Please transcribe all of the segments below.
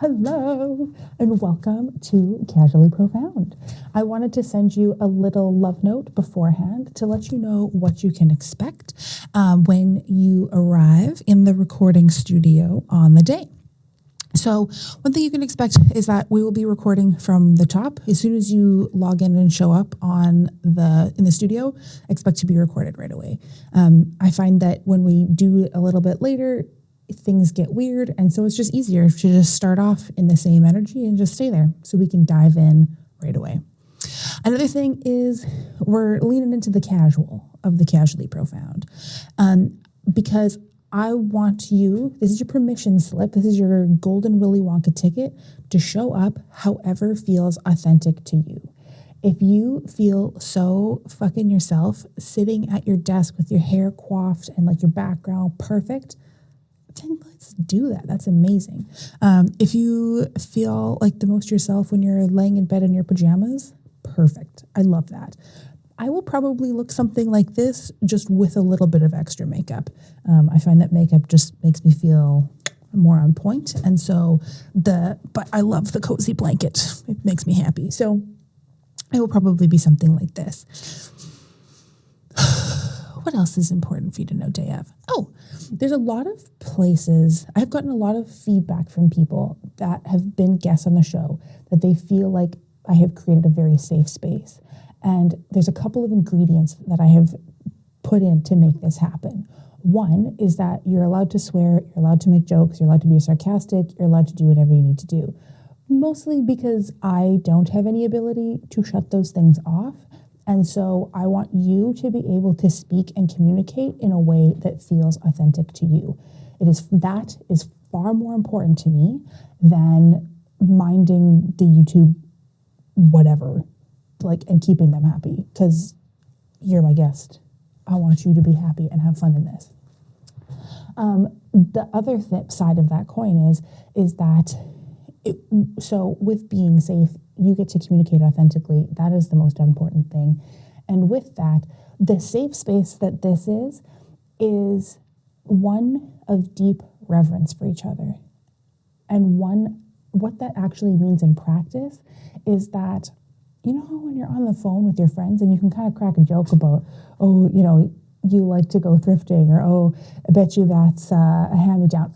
Hello, and welcome to Casually Profound. I wanted to send you a little love note beforehand to let you know what you can expect when you arrive in the recording studio on the day. So one thing you can expect is that we will be recording from the top. As soon as you log in and show up in the studio, expect to be recorded right away. I find that when we do it a little bit later, things get weird, and so it's just easier to just start off in the same energy and just stay there so we can dive in right away. Another thing is we're leaning into the casual of the Casually Profound, because I want you, this is your permission slip, this is your golden Willy Wonka ticket to show up however feels authentic to you. If you feel so fucking yourself sitting at your desk with your hair coiffed and like your background perfect, then let's do that. That's amazing. If you feel like the most yourself when you're laying in bed in your pajamas, perfect. I love that. I will probably look something like this just with a little bit of extra makeup. I find that makeup just makes me feel more on point. And so but I love the cozy blanket. It makes me happy. So it will probably be something like this. What else is important for you to know, Dev? Oh, there's a lot of places, I've gotten a lot of feedback from people that have been guests on the show that they feel like I have created a very safe space. And there's a couple of ingredients that I have put in to make this happen. One is that you're allowed to swear, you're allowed to make jokes, you're allowed to be sarcastic, you're allowed to do whatever you need to do. Mostly because I don't have any ability to shut those things off. And so I want you to be able to speak and communicate in a way that feels authentic to you. That is far more important to me than minding the YouTube whatever, and keeping them happy, because you're my guest. I want you to be happy and have fun in this. The other side of that coin is that so with being safe, you get to communicate authentically. That is the most important thing. And with that, the safe space that this is one of deep reverence for each other. And what that actually means in practice is that, you know how when you're on the phone with your friends and you can kind of crack a joke about, oh, you like to go thrifting, or, oh, I bet you that's a hand-me-down.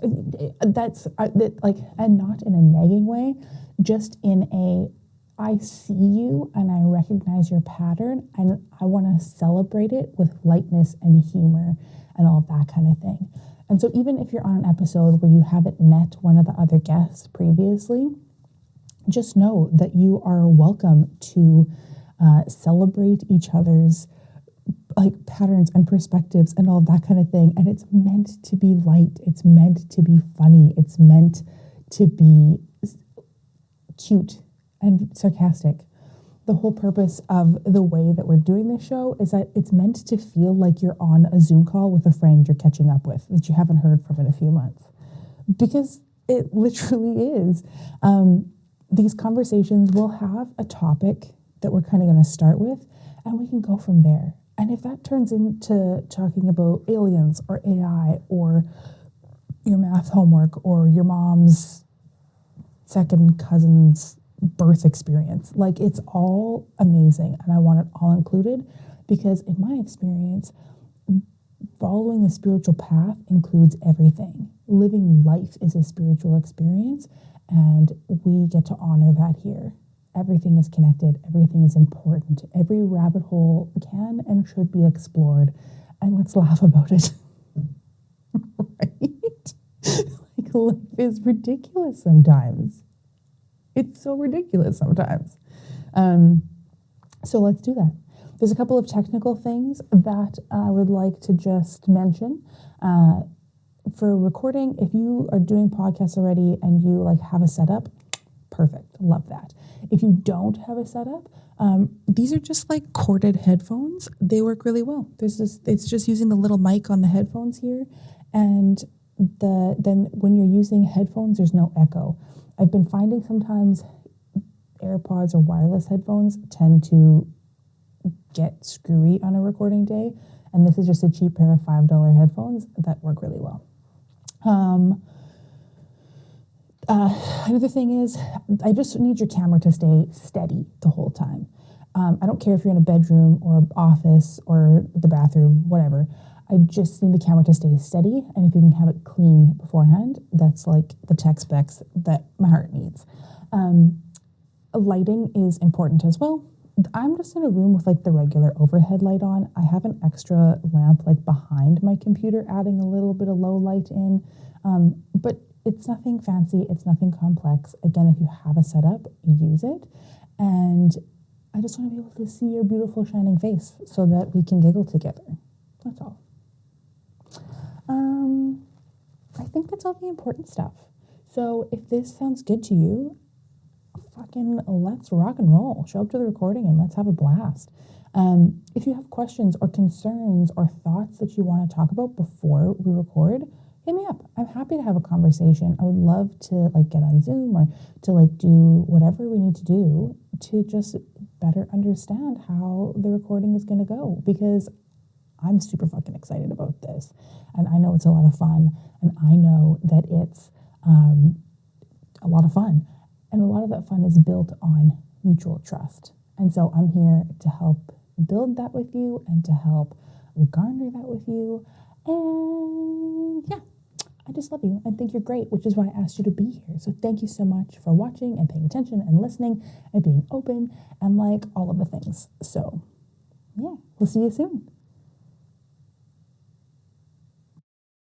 That's and not in a nagging way, just in I see you and I recognize your pattern and I want to celebrate it with lightness and humor and all that kind of thing. And so even if you're on an episode where you haven't met one of the other guests previously, just know that you are welcome to celebrate each other's patterns and perspectives and all that kind of thing. And it's meant to be light. It's meant to be funny. It's meant to be cute and sarcastic. The whole purpose of the way that we're doing this show is that it's meant to feel like you're on a Zoom call with a friend you're catching up with that you haven't heard from in a few months. Because it literally is. These conversations will have a topic that we're kind of going to start with, and we can go from there. And if that turns into talking about aliens or AI or your math homework or your mom's second cousin's birth experience, it's all amazing, and I want it all included, because in my experience, following the spiritual path includes everything. Living life is a spiritual experience, and we get to honor that here. Everything is connected. Everything is important. Every rabbit hole can and should be explored, and let's laugh about it. Right? Life is ridiculous sometimes. It's so ridiculous sometimes. So let's do that. There's a couple of technical things that I would like to just mention. For recording, if you are doing podcasts already and you have a setup, perfect. Love that. If you don't have a setup, these are just corded headphones. They work really well. It's just using the little mic on the headphones here, and then when you're using headphones, there's no echo. I've been finding sometimes AirPods or wireless headphones tend to get screwy on a recording day, and this is just a cheap pair of $5 headphones that work really well. Another thing is, I just need your camera to stay steady the whole time. I don't care if you're in a bedroom or office or the bathroom, whatever. I just need the camera to stay steady, and if you can have it clean beforehand, that's like the tech specs that my heart needs. Lighting is important as well. I'm just in a room with like the regular overhead light on. I have an extra lamp like behind my computer, adding a little bit of low light in. But it's nothing fancy, it's nothing complex. Again, if you have a setup, use it. And I just want to be able to see your beautiful shining face so that we can giggle together. That's all. I think that's all the important stuff. So if this sounds good to you, fucking let's rock and roll. Show up to the recording and let's have a blast. If you have questions or concerns or thoughts that you want to talk about before we record, hit me up. I'm happy to have a conversation. I would love to like get on Zoom or to like do whatever we need to do to just better understand how the recording is going to go, because I'm super fucking excited about this. And I know it's a lot of fun. And I know that it's a lot of fun. And a lot of that fun is built on mutual trust. And so I'm here to help build that with you and to help garner that with you. And yeah, I just love you and think you're great, which is why I asked you to be here. So thank you so much for watching and paying attention and listening and being open and like all of the things. So yeah, we'll see you soon.